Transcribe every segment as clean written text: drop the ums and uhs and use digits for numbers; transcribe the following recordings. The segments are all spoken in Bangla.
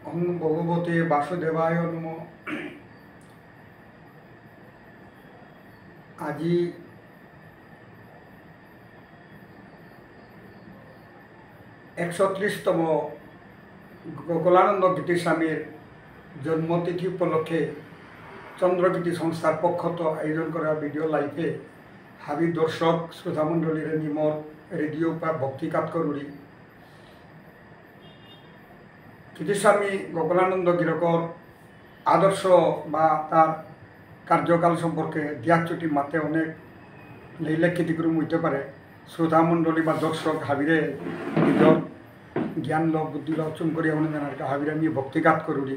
ওং ভগবতে বাসুদেবায় নম। আজি ১৩০তম গোকুলানন্দ গীতিস্বামীর জন্মতিথি উপলক্ষে চন্দ্রগীতি সংস্থার পক্ষত আয়োজন করা ভিডিও লাইভে হাবি দর্শক শ্রোতামণ্ডলীর নিমর রেডিও বা ভক্তিকাত করুড়ি গীতিস্বামী গোকুলানন্দ গিরকর আদর্শ বা তার কার্যকাল সম্পর্কে দিয়াচুটি মাতে অনেক লেখিতিক্রম হইতে পারে। শ্রোতামণ্ডলী বা দর্শক হাবিরে নিজের জ্ঞান লোক বুদ্ধি লোক চুম করিয়া মনে জানার হাবিরে নিয়ে ভক্তিঘাত করুড়ি।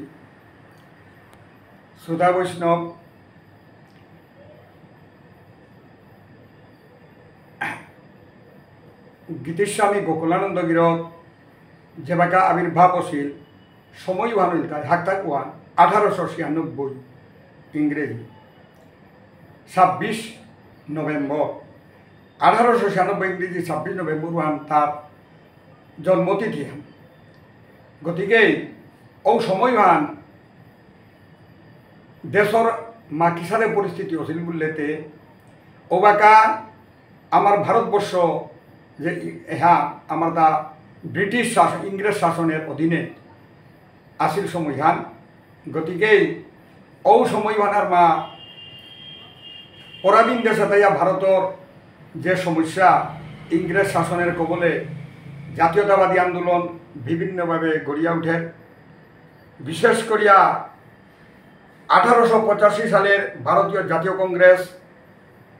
শ্রোতা বৈষ্ণব গীতিস্বামী গোকুলানন্দ গিরক যেবাকা আবির্ভাব আছিল সময় ভানুল তাই হাক্তাক ওয়ান 1896 ইংরেজি 26 নভেম্বর 1896 ইংরেজি 26 নভেম্বর ওয়ান তার জন্মতিথি। গতিকে ও সময় ভান দেশর মাকিসারে পরিস্থিতি আছিল বললেতে ওবাকা আমার ভারতবর্ষ যে হ্যাঁ আমার তা ব্রিটিশ শাসন ইংরেজ শাসনের অধীনে আসিল সময়হান। গতিকে ও সময়হানার মা পরাধীন দেশে তাইয়া ভারতের যে সমস্যা ইংরেজ শাসনের কবলে জাতীয়তাবাদী আন্দোলন বিভিন্নভাবে গড়িয়া উঠে। বিশেষ করিয়া 1885 সালের ভারতীয় জাতীয় কংগ্রেস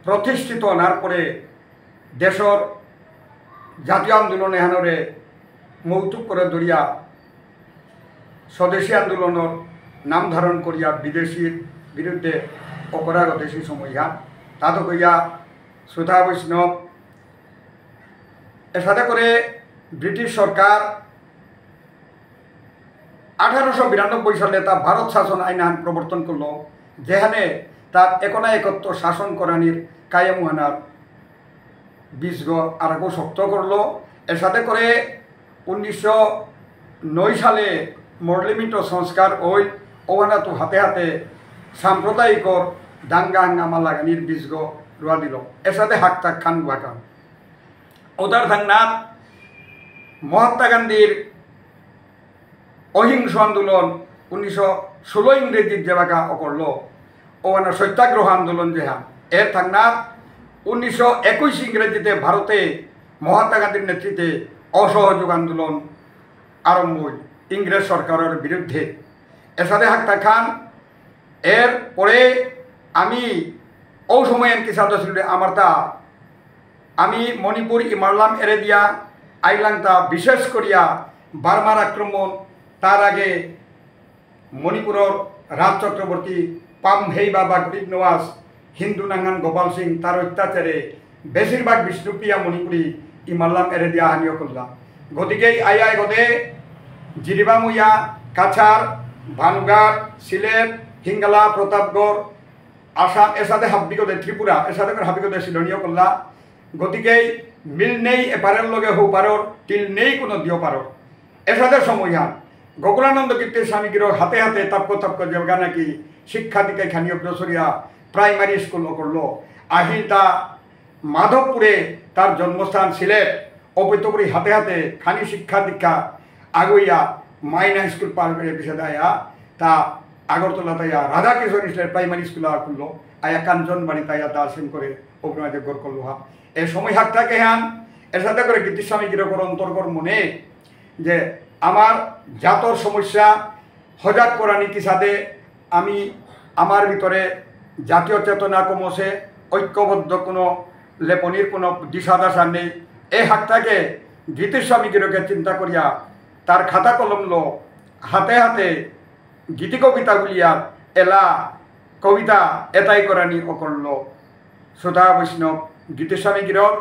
প্রতিষ্ঠিত হওয়ার পরে দেশের জাতীয় আন্দোলন এহানরে মৌতুক করে ধরিয়া স্বদেশী আন্দোলনের নাম ধারণ করিয়া বিদেশির বিরুদ্ধে অপরাগত সেই সময়হান তাতো কইয়া শ্রোতা বৈষ্ণব এর সাথে করে ব্রিটিশ সরকার 1892 সালে তা ভারত শাসন আইন প্রবর্তন করলো, যেখানে তার একত্র শাসন করানির কায়েমুহানার বীজ আরো শক্ত করলো। এর সাথে করে 1909 সালে মরলিমিত সংস্কার ওই ওখানে তো হাতে হাতে সাম্প্রদায়িকর দাঙ্গা হাঙ্গামা লাগানির বীজ রোয়া দিল। এর সাথে হাকতাক খান গুয়াকান ওদার থাংনাথ মহাত্মা গান্ধীর অহিংস আন্দোলন 1916 ইংরেজির যেবাকা করল ওখানে সত্যাগ্রহ আন্দোলন যেহা এর থাংনাথ 1921 ইংরেজিতে ভারতে মহাত্মা গান্ধীর নেতৃত্বে অসহযোগ আন্দোলন আরম্ভ হল ইংরেজ সরকারের বিরুদ্ধে। এর সাথে হাক্তা খান এর পরে আমি ও সময় এনকি সাথে ছিল আমার তা আমি মণিপুর ইমারলাম এরে দিয়া আইলাং তা বিশেষ করিয়া বার্মার আক্রমণ তার আগে মণিপুরের রাজ চক্রবর্তী পামভেই বাবা গরিব নওয়াজ হিন্দু নাঙ্গান গোপাল সিং তার অত্যাচারে বেশিরভাগ বিষ্ণুপ্রিয়া মণিপুরী ইমারলাম এরে দিয়া হানিও করলাম। গতিকে আই গদে জিরিবামুইয়া কাছাড় ভানুঘাট সিলেট হিঙ্গালা প্রতাপগড় আসাম এর সাথে হাবিগদে ত্রিপুরা এর সাথে হাবিগদে শিলনীয় করলা। গতিকে মিল নেই এপারের লগে হৌ পারর তিল নেই কোনো দিও পারর। এর সাথে সময়হান গোকুলানন্দ কীর্তির স্বামীগির হাতে হাতে তাপক যেগা নাকি শিক্ষা দীক্ষায় খানিয় প্রসরিয়া প্রাইমারি স্কুল করলো। আহিল তা মাধবপুরে তার জন্মস্থান সিলেট অপৈতপুরী হাতে হাতে খানি শিক্ষা দীক্ষা আগুইয়া মাইনা স্কুল পার করে পিছিয়ে দেয়া তা আগরতলা তাইয়া রাধাকৃষ্ণ ইসলামের প্রাইমারি স্কুল খুললো। আয়া কাঞ্চনবাড়ি তাইয়া তা সেম করে অভিনয় গড় করলো হা এই সময় হাতটাকে হান। এর সাথে করে গীতিস্বামী গিরকর অন্তর্গর মনে যে আমার জাতর সমস্যা সজাগ করা নীতি সাথে আমি আমার ভিতরে জাতীয় চেতনা কমছে ঐক্যবদ্ধ কোনো লেপনির কোনো দিশাদাশা নেই। এই হাতটাকে গীতিস্বামী গিরকে চিন্তা করিয়া তার খাতা কলম লো হাতে হাতে গীতি কবিতা গুলিয়া এলা কবিতা এটাই করানি অকরল। শ্রোতা বৈষ্ণব গীতিস্বামী গিরক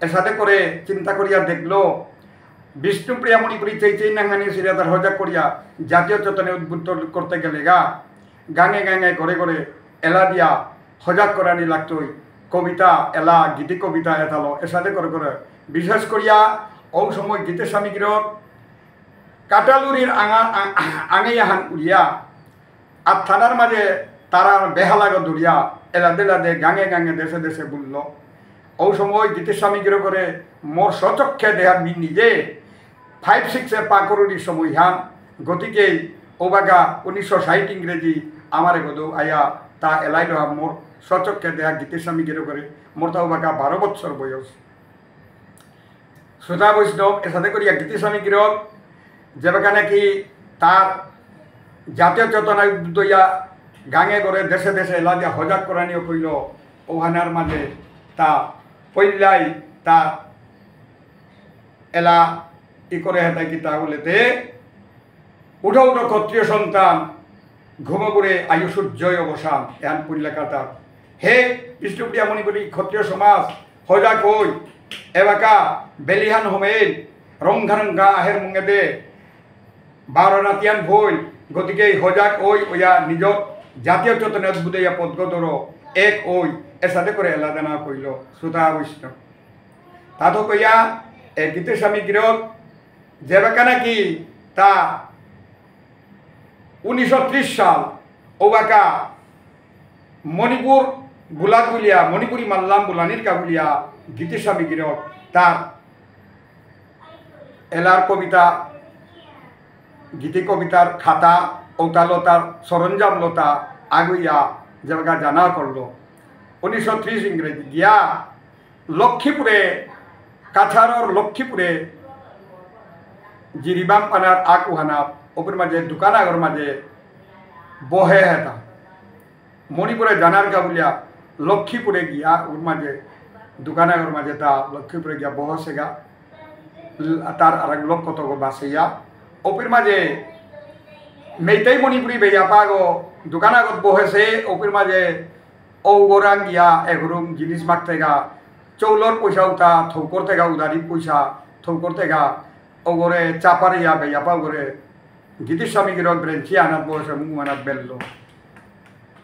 এর সাথে করে চিন্তা করিয়া দেখলো বিষ্ণুপ্রিয়া মণিপুরী চেই নাঙ্গানি সিরিয়া তার সজাগ করিয়া জাতীয় চেতনে উদ্বুদ্ধ করতে গেলে গাঙে গাঙে ঘরে ঘরে এলা দিয়া সজাগ করানি লাগতই কবিতা এলা গীতি কবিতা এতালো। এর সাথে করে করে বিশেষ করিয়া ও সময় গীতিস্বামী গিরক কাটালুরির আঙাইয়াহান উড়িয়া আর থানার মাঝে তারা বেহালাগ দৌড়িয়া এলাদে লাদে গাঙে গাঙে দেশে দেশে বুলল। ও সময় গীতেস্বামী গিরো করে মোর সচক্ষে দেহার নিজে 5-6 পাকরুরি সময় হান গতিকে ওবাগা 1960 ইংরেজি আমারে গদু আয়া তা এলাইল মোর সচক্ষে দেহা গীতেস্বামী গিরো করে মোর তা ওবাগা 12 বছর বয়স। শ্রোতা বৈষ্ণব এর সাথে করিয়া গীতেস্বামী গিরক যেবাকা নাকি তার জাতীয় চেতনা দইয়া গাঙে করে দেশে দেশে এলা দিয়া হজাক করানিও কইল ওহানার মাঝে তা পইলাই তা এলা ই করে হেতাই কি তা বলেতে উঠো উঠো ক্ষত্রিয় সন্তান ঘুমো করে আয়ু সূর্যয় অবসান এহান পইলা কাতা হে বিষ্ণুপ্রিয়া মণিপুরী ক্ষত্রিয় সমাজ হজাক হই এবাকা বেলিহান হোমেন রংঘারঙ্গা আহের মুঙে দে 12 রাতিয়ান ভই গতিকে হজাক ওই ওয়া নিজ জাতীয় চেতনা বুঝাইয়া পদগতর এক ওই এর সাথে করে এলাদানা কইল। শ্রোতা বৈষ্ণব তা তো কইয়া এ গীতেস্বামী গিরক যেবাকা নাকি তা 1930 সাল ওবাকা মণিপুর বুলাত বুলিয়া মণিপুরি মাল্লাম বুলানির কাবুলিয়া গীতেস্বামী গিরক তার এলার কবিতা গীতি কবিতার খাতা ঔতালতার সরঞ্জামলতা আগুইয়া যেবাকা জানা করল। 1930 ইংরেজি গিয়া লক্ষ্মীপুরে কাছাড়র লক্ষ্মীপুরে জিরিবাম পানার আগ উহানা ওপর মাঝে দোকানাগর মাঝে বহে হেতা মণিপুরে জানার কাবুলিয়া লক্ষ্মীপুরে গিয়া ওর মাঝে দোকানাগর মাঝে তা লক্ষ্মীপুরে গিয়া বহসেগা তার আর এক লোক কত বাসইয়া ওপের মাঝে মেইতাই মণিপুরি বেয়া পাগো দোকানাগত বহেছে ওপের মাঝে ও গোরাং গিয়া এগরুম জিনিস মাগতেগা চৌলর পয়সা উঠা থৌ করতেগা উদারি পয়সা থৌ করতেগা ও গোরে চাপারিয়া বেয়া পা গোরে গীতেস্বামী গিরক ব্রেঞ্চি আনাত বসে মুখ আনাত বেলল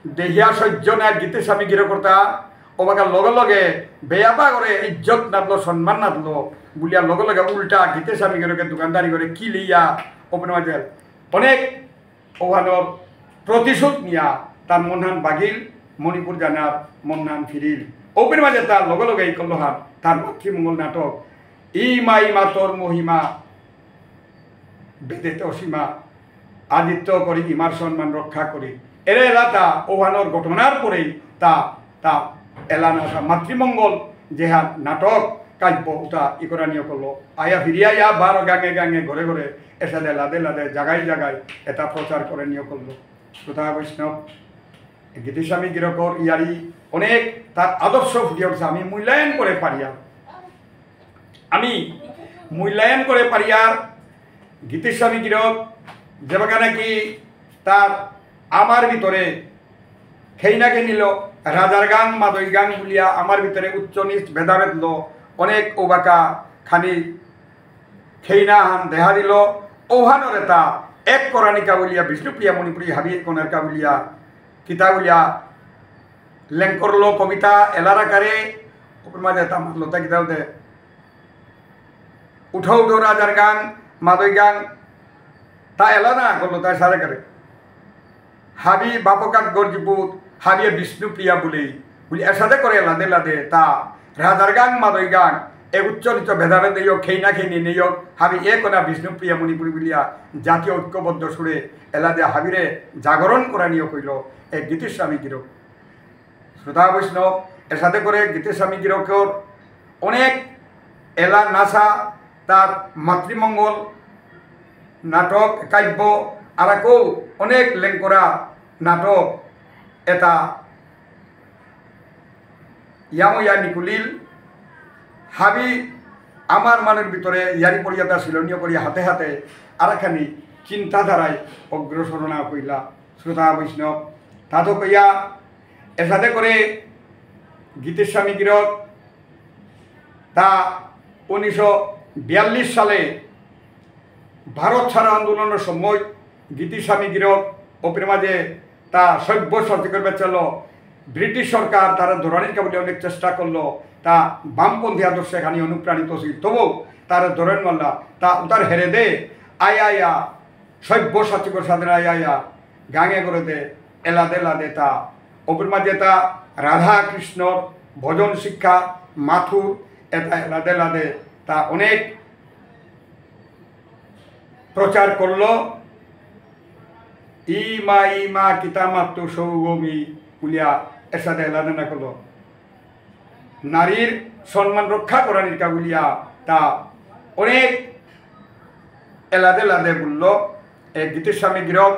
দেহিয়া সহ্য না গীতেস্বামী গিরক কর্তা ওবাকা লগে লগে বেয়াপা করে ইজ্জত নাদলো সম্মান নাদলো বুলিয়া লগে লগে উল্টা গীতেস্বামী গিরকে দোকানদারি করে কি লিয়া ওপেন মাঝে অনেক ওহানোর প্রতিশোধ নিয়া তার মনহান বাগিল মণিপুর জানার মনহান ফিরিল ওপেন মাঝে তার লগে লগে এই কল্লহান তার মাতৃমঙ্গল নাটক ই মাই মাতর মহিমা বেদেতে অসীমা আদিত্য করি ইমার সম্মান রক্ষা করি এরা এলাটা ওহানোর ঘটনার পরেই তা তা এলানা মাতৃমঙ্গল যেহা নাটক কাব্য ওটা ইকরানিও করলো আয়া ফিরিয়া ইয়া 12 গাঙে গাঙে ঘরে ঘরে এসাদে লাদে লাদে জায়গায় জায়গায় এটা প্রচার করে নিয়ে করলো। শ্রোতা বৈষ্ণব গীতেস্বামী গিরকর ইয়ারি অনেক তার আদর্শ ফুটিয়ে উঠছে আমি মূল্যায়ন করে পারিয়ার গীতেস্বামী গিরক যেবাকা নাকি তার আমার ভিতরে খেইনাকে নিল রাজার গাং মাদই গাং বলিয়া আমার ভিতরে উচ্চ নিচ ভেদাভেদ লো অনেক ওবাকা খানি খেইনা হান দেহা দিল ওহানোর এটা এক করানিকা বলিয়া বিষ্ণুপ্রিয়া মণিপুরী হাবি কোনার কাবুলিয়া কিতা বলিয়া লেং করলো কবিতা এলারাকারে ওপর মাঝে তা লতা কিতাও দে উঠো উঠো রাজার গান মাদই গান তা এলা না করলো তাই সারে করে হাবি বাপকাক গর্জিপুর হাবিয়ে বিষ্ণুপ্রিয়া বলি এর সাথে করে লাদে লাদে তা রাজার গান মাদই গান এ উচ্চ নিচ ভেদাভেদ নেই খেইনা খেইনি নেই হাবি এ কোনা বিষ্ণুপ্রিয়া মণিপুরী বলিয়া জাতীয় ঐক্যবদ্ধ সুরে এলাদে হাবিরে জাগরণ করা নিয়ে কইল এ গীতেস্বামী গিরক। শ্রোতা বৈষ্ণব এর সাথে করে গীতেস্বামী গিরকর অনেক এলা নাসা তার মাতৃমঙ্গল নাটক কাব্য আর অনেক লেঙ্করা নাটক এটা ইয়াময়া নিকুলিল হাবি আমার মানের ভিতরে ইয়ারি পরিয়াতা শিলনীয় করিয়া হাতে হাতে আরেকখানি চিন্তাধারায় অগ্রসরণা কইলা। শ্রোতা বৈষ্ণব তাতো কইয়া এর সাথে করে গীতেস্বামী গিরক তা 1942 সালে ভারত ছাড়া আন্দোলনের সময় গীতেস্বামী গিরক ওপের মাঝে তা সভ্য সত্যি করবে চলো ব্রিটিশ সরকার তারা ধরনের কাবুলে অনেক চেষ্টা করলো তা বামপন্থী আদর্শে এখানে অনুপ্রাণিত ছিল তবু তারা ধরেন মাল্লা তা উতার হেরে দে আয়া সভ্য সাচিকর সাথে আয়া গাঙে করে দে এলাদে লাদে তা ওপর মাঝে তা রাধা কৃষ্ণর ভজন শিক্ষা মাথুর এটা এলাদে লাদে তা অনেক প্রচার করলো। ইমা ইমা কিতামাত্র সৌগমি উলিয়া এর সাথে এলাদে না করলো নারীর সম্মান রক্ষা করার নিকা বলিয়া তা অনেক এলাদে লাদে বলল। এই গীতির স্বামী গিরক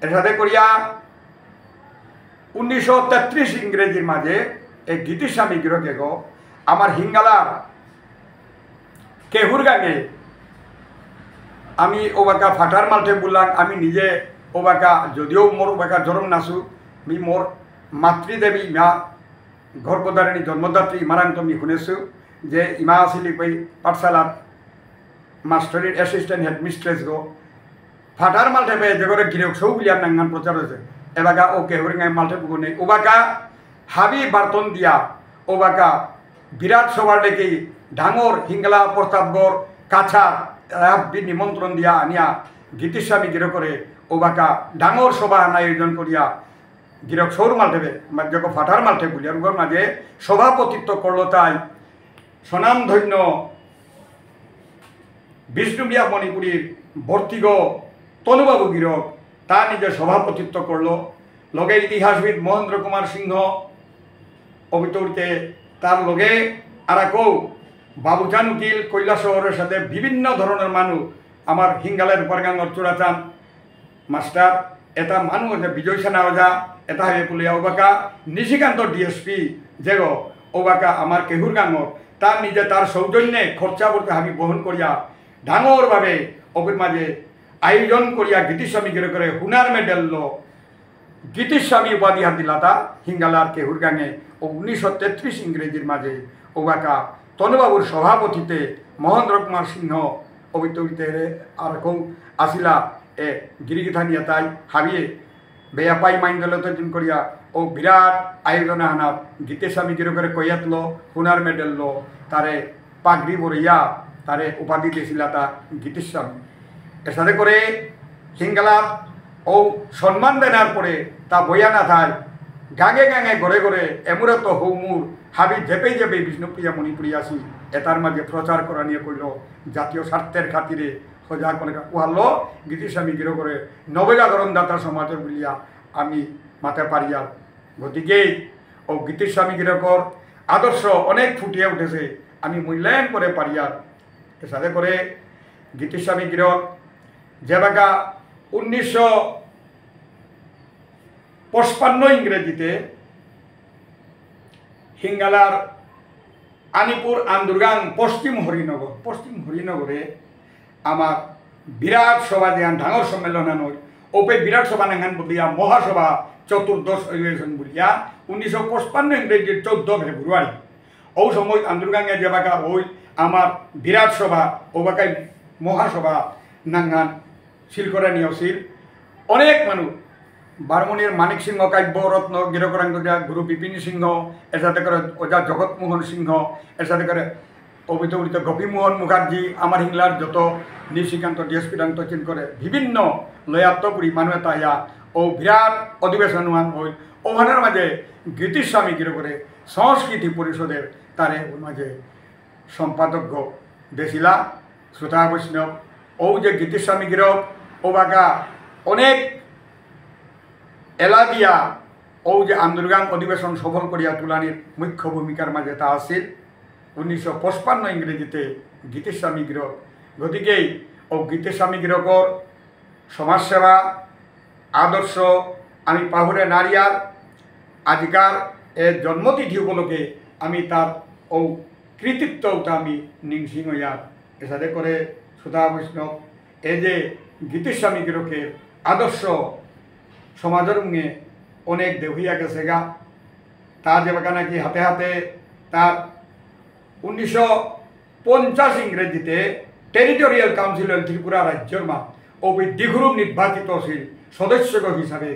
এর সাথে করিয়া 1933 ইংরেজির মাঝে এই গীতির স্বামী গিরকে গো আমার হিঙ্গালার কেহুর গাঙে আমি ওবাকা ফাটার মালঠে বললাম আমি নিজে ওবাকা যদিও মোর ওবাকা জরম নাচু মি মোর মাতৃদেবী মা গর্ভধারিণী জন্মদাত্রী ইমারাং তুমি শুনেছো যে ইমা আসিলি কই পাঠশালার মাস্টারের অ্যাসিস্ট্যান্ট হেডমিস্ট্রেস গো ফাটার মালঠে পেয়ে যে করে গিরক সৌ বুলিয়ার নাঙ্গান প্রচার হয়েছে এবাকা ও কেহরিঙায় মালঠে পুকুর নেই ওবাকা হাবি বার্তন দিয়া ওবাকা বিরাট সভার ডেকে ডাঙর হিঙ্গলা প্রতাপগড় কাছা নিমন্ত্রণ দিয়া আনিয়া গীতিস্বামী গিরক করে ওবাকা ডাঙর সভা আয়োজন করিয়া গিরক সৌর মালঠেবে যখন ফাটার মালঠে বলিয়া রুগর মাঝে সভাপতিত্ব করলো। তাই স্বনামধন্য বিষ্ণুবিয়া মণিপুরীর বর্তিগ তনুবাবু গিরক তা নিজে সভাপতিত্ব করলো। লগে ইতিহাসবিদ মহেন্দ্র কুমার সিংহ অবিতরিতে তার লগে আর কেউ বাবুচান উকিল কৈলাস শহরের সাথে বিভিন্ন ধরনের মানুষ আমার হিঙ্গালের উপরগাঙ্গর চূড়াচান মাস্টার এটা মানুষ যে বিজয় সেনা ওঝা এটা হয়ে পুলিয়া ওবাকা নিশিকান্ত ডিএসপি যে ওবাকা আমার কেহুর গাঙ্গর তার নিজে তার সৌজন্যে খরচা করতে আমি বহন করিয়া ডাঙরভাবে অবির মাঝে আয়োজন করিয়া গীতিস্বামী গিরে করে হুনার মেডেল লো গীতিস্বামী উপাধি হাত দিলা তা হিঙ্গালার কেহুর গাঙে ও 1933 ইংরেজির মাঝে ওবাকা তনুবাবুর সভাপতিতে মহেন্দ্র কুমার সিংহ অবিতরিতে আর কেউ আসিলা এ গিরিগিথানিয়া তাই হাবিয়ে বেয়াপাই মাইন্ডলতন করিয়া ও বিরাট আয়োজনে হানাত গীতেস্বামী গিরে করে কইয়াত লো হুনার মেডেল লো তারে পাগড়ি বরিয়া তারে উপাধি দিয়েছিলা তা গীতিস্বামী এর সাথে করে হিঙ্গালা ও সম্মান দেনার পরে তা বইয়া না থায় গাঙে গাঙে ঘরে ঘরে এমুরত হৌমুর হাবি ঝেপে ঝেপে বিষ্ণুপ্রিয়া মণিপুরী আসি এটার মাঝে প্রচার করা নিয়ে কইল জাতীয় স্বার্থের খাতিরে সজা করে কুহালো গীতিস্বামী গিরো করে নবজাগরণ দাতা সমাজের বলিয়া আমি মাথা পারিয়া গতিকে ও গীতিস্বামী গিরকর আদর্শ অনেক ফুটিয়ে উঠেছে আমি মূল্যায়ন করে পারিয়ার এর সাথে করে গীতিস্বামী গিরক যে বাগা 1955 ইংরেজিতে হিঙ্গালার আনিপুর আন্দুরগাং পশ্চিম হরিনগরে আমার বিরাট সভা দেন ডাঙর সম্মেলন নয় ওপে বিরাট সভা নাঙ্গান বলিয়া মহাসভা চতুর্দশ অধিবেশন বলিয়া 1955 ইংরেজির 14 ফেব্রুয়ারি ও সময় আন্দুরগাঙ্গে যে বাগা ওই আমার বিরাট সভা ও বাকাই মহাসভা নাঙ্গান শিল করে নিয়েছিল অনেক মানুষ বারমণির মানিক সিংহ কাব্যরত্ন গিরকরাঙ্গ গুরু বিপিন সিংহ এর সাথে করে ওজা জগৎমোহন সিংহ এর সাথে করে অবিতরিত গোপীমোহন মুখার্জি আমার হিংলার যত নিশিকান্ত ডিএসপিরান্ত চিন করে বিভিন্ন লয়াত্মপুরী মানুষ তাইয়া ও বিরাট অধিবেশন হইল ওখানের মাঝে গীতিস্বামী গির করে সংস্কৃতি পরিষদের তারে মাঝে সম্পাদক দেশিলা শ্রোতা বৈষ্ণব ও যে গীতিস্বামী গিরক ও বাগা অনেক এলা দিয়া ও যে আন্দোলন অধিবেশন সফল করিয়া তুলানির মুখ্য ভূমিকার মাঝে তা আসিল 1955 ইংরেজিতে গীতিস্বামী গিরক গতিকে ও গীতিস্বামী গিরকর সমাজসেবা আদর্শ আমি পাহুরে নারিয়ার আজকার এর জন্মতিথি উপলক্ষে আমি তার ও কৃতিত্বটা আমি নিংসিং হইয়ার এর সাথে করে শ্রোতা বৈষ্ণব এই যে গীতিস্বামী গিরকের আদর্শ সমাজের মুঙে অনেক দেহইয়া গেছে গা তার যে বাকা নাকি হাতে হাতে তার 1950 ইংরেজিতে টেরিটোরিয়াল কাউন্সিল ত্রিপুরা রাজ্যের মা ও দিঘুরুম নির্বাচিত ছিল সদস্য হিসাবে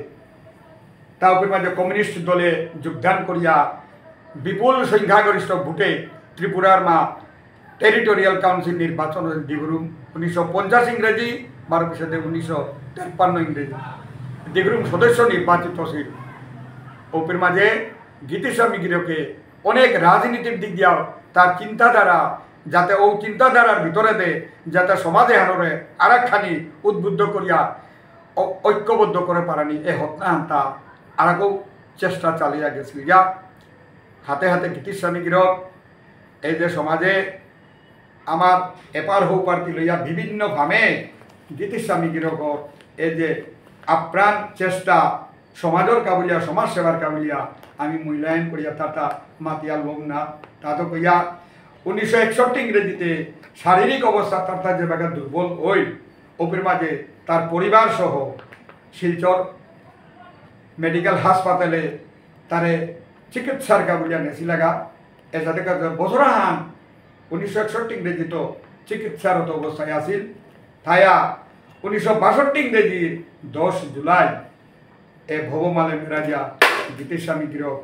তার উপর মাঝে কমিউনিস্ট দলে যোগদান করিয়া বিপুল সংখ্যাগরিষ্ঠ ভোটে ত্রিপুরার মা টেরিটোরিয়াল কাউন্সিল নির্বাচন দিগুরুম 1950 ইংরেজি 12/7/1953 ইংরেজি দিগুরুম সদস্য নির্বাচিত ছিল ওপের মাঝে গীতিস্বামী গিরকে অনেক রাজনীতির দিক দিয়াও তার চিন্তাধারা যাতে ও চিন্তাধারার ভিতরে দে যাতে সমাজে হানরে আর একখানি উদ্বুদ্ধ করিয়া ঐক্যবদ্ধ করে পারানি এ হত্যা হান্তা আর চেষ্টা চালিয়ে গেছিল যা হাতে হাতে গীতিস্বামী গিরক এই যে সমাজে আমার এপার হৌপার্তি লইয়া বিভিন্ন ভাবে গীতিস্বামী গিরকর এই যে আপ্রাণ চেষ্টা সমাজের কাবুলিয়া সমাজ সেবার কাবুলিয়া আমি মূল্যায়ন করিয়া তাতা মাতিয়া লোক না তা তো কইয়া 1961 ইংরেজিতে শারীরিক অবস্থা তার যে বাগা দুর্বল ওই ওপের মাঝে তার পরিবার সহ শিলচর মেডিকেল হাসপাতালে তারে চিকিৎসার কাবুলিয়া নেছি লাগা এসাথে বছরাহান 1961 ইংরেজি তো চিকিৎসারত অবস্থায় আসিল তাইয়া 1962 ইংরেজির 10 জুলাই এ ভবমালে মেরাজিয়া গীতিস্বামী গিরক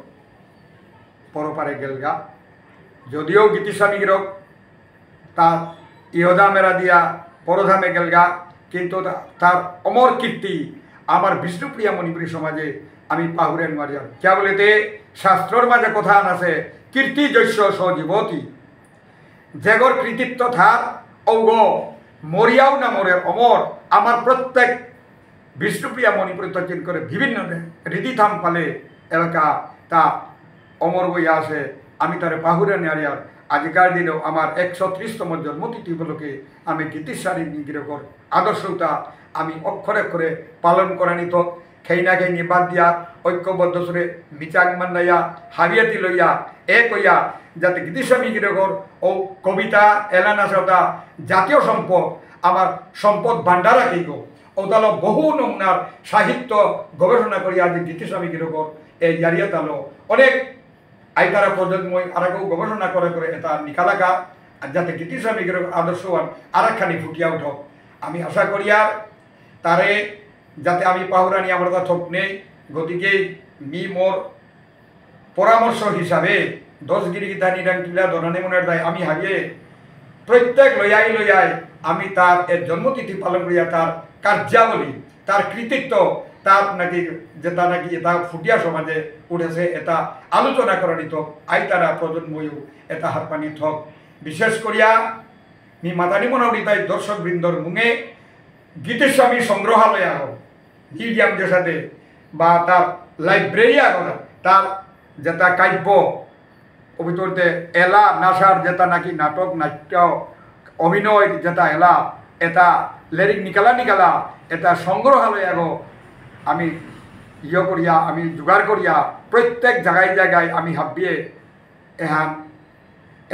পরপারে গেলগা যদিও গীতিস্বামী গিরক তার ইহদা মেরা দিয়া পরধামে গেলগা কিন্তু তার অমর কীর্তি আমার বিষ্ণুপ্রিয়া মণিপুরী সমাজে আমি পাহুরেন মারিয়া क्या বলেতে শাস্ত্রর মাঝে কথা আছে কীর্তি যৈশ্য সজীবতী যেগর কৃতিত্ব থার ঔগ মরিয়াও না মরের অমর আমার প্রত্যেক বিষ্ণুপ্রিয়া মণিপুরী তচিন করে বিভিন্ন রীতিথাম পালে এলাকা তা অমর বইয়া আছে আমি তার পাহুরে নারিয়ার আজকার দিনেও আমার 130তম জন্মতিথি উপলক্ষে আমি গীতিস্বামী গিরকর আদর্শতা আমি অক্ষরে অক্ষরে পালন করা নিত খেই না খেই বাদ দিয়া ঐক্যবদ্ধ সুরে মিচাং মান্নাইয়া হাবিয়াতি লইয়া এ কইয়া যাতে গীতিস্বামী গিরকর ও কবিতা এলানাসতা জাতীয় সম্পদ আমার সম্পদ ভাণ্ডারা কেইক ও তালো বহু নমুনার সাহিত্য গবেষণা করিয়া যে গীতিস্বামী গিরকর এই জারিয়া তালো অনেক আইতারা প্রজন্মই আর কেউ গবেষণা করে করে এটা নিকালাকা যাতে গীতিস্বামী গিরকর আদর্শবান আর একখানি ফুটিয়া উঠক আমি আশা করি আর তারে যাতে আমি পাহুরানি আমার কথা থোক নেই গতিকে মি মোর পরামর্শ হিসাবে 10 গিরি গীতা নিরাং কিলা দনানে মনের দায় আমি হাবিয়ে প্রত্যেক লইয়াই আমি তার এর জন্মতিথি পালন করিয়া তার কার্যাবলী তার কৃতিত্ব তার নাকি যেটা নাকি এটা ফুটিয়া সমাজে উঠেছে এটা আলোচনা করা নিত আইতারা প্রজন্ময়ও এটা হারপানি থক বিশেষ করিয়া মি মাতানি মনাউরি তাই দর্শক বৃন্দর মুঙে গীতিস্বামী সংগ্রহালয় আহ মিউজিয়াম যে সাথে বা তার লাইব্রেরি আহ তার যেটা কাব্য ভিতরতে এলা নাসার যেটা নাকি নাটক নাট্য অভিনয় যেটা এলা এটা লেরিক নিকালা এটা সংগ্রহালয় আগ আমি করিয়া আমি জোগাড় করিয়া প্রত্যেক জায়গায় আমি হাবিয়ে এহান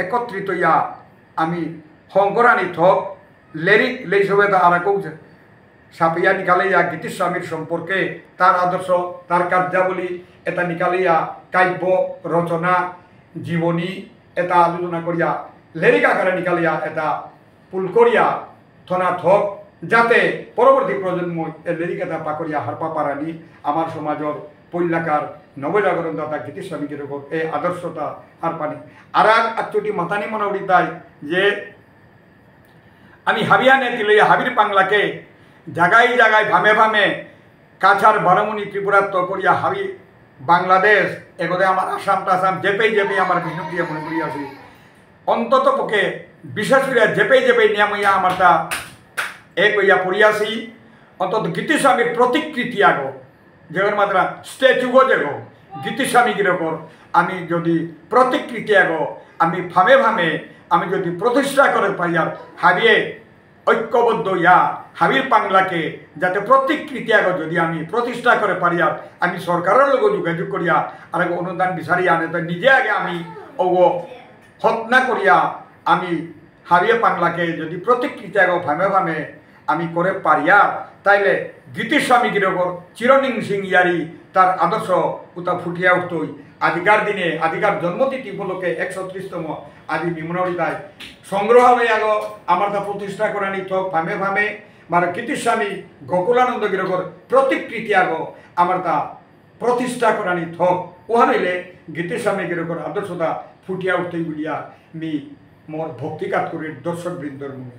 একত্রিত ইয়া আমি শঙ্করানি থক লেরিক লেইসবে আর কৌছে সাপিয়া নিকালাইয়া গীতিস্বামীর সম্পর্কে তার আদর্শ তার কার্যাবলী এটা নিকালাইয়া কাব্য রচনা জীবনী এটা আলোচনা করিয়া লেরিক আকারে নিকালিয়া এটা পুল করিয়া থনা থক যাতে পরবর্তী প্রজন্ম লেরিক এটা পাকরিয়া হারপা পারানি আমার সমাজের পৈলাকার নবজাগরণ দাতা গীতিস্বামী গিরকর এই আদর্শতা হারপানি আর একটি মাতানি মনাউরি তাই যে আমি হাবিয়া নেতি লইয়া হাবির পাংলাকে জায়গায় ভামে কাছার বারামুনি ত্রিপুরাত্ম করিয়া হাবি বাংলাদেশ এগোতে আমার আসাম টাসাম যেপেই আমার বিষ্ণুপ্রিয়া মণিপুরী আছি অন্তত পক্ষে বিশেষ করে যেপেই নিয়ামইয়া আমার তা এ কইয়া পড়িয়াছি অন্তত গীতিস্বামীর প্রতিকৃতি আগ যেগুলোর মাত্রা স্ট্যাচুগো যেগ গীতিস্বামী গিরকর আমি যদি প্রতিকৃতি আগ আমি ভামে আমি যদি প্রতিষ্ঠা করে পাই আর হাবিয়ে ঐক্যবদ্ধ ইয়া হাবির পাংলাকে যাতে প্রতিকৃতি আগ যদি আমি প্রতিষ্ঠা করে পারি আর আমি সরকারের লোক যোগাযোগ করিয়া আর অনুদান বিচারি আনে তো নিজে আগে আমি ও হত্যা করিয়া আমি হাবিয়ে পাংলাকে যদি প্রতিকৃতি আগ ভামে আমি করে পারিয়া তাইলে গীতিস্বামী গিরকর চিরনিং সিং ইয়ারি তার আদর্শ উতা ফুটিয়া উঠতই আজকার দিনে আজকার জন্মতিথি উপলক্ষে 130তম আজি বিমনরিতায় সংগ্রহালয় আগ আমার তা প্রতিষ্ঠা করা নিত ভামে মানে গীতিস্বামী গোকুলানন্দ গিরকর প্রতিকৃতি আগ আমার তা প্রতিষ্ঠা করা নিত ওহা নইলে গীতিস্বামী গিরকর আদর্শতা ফুটিয়া উঠতই বলিয়া মি মোর ভক্তিকাত করি দর্শকবৃন্দর মনে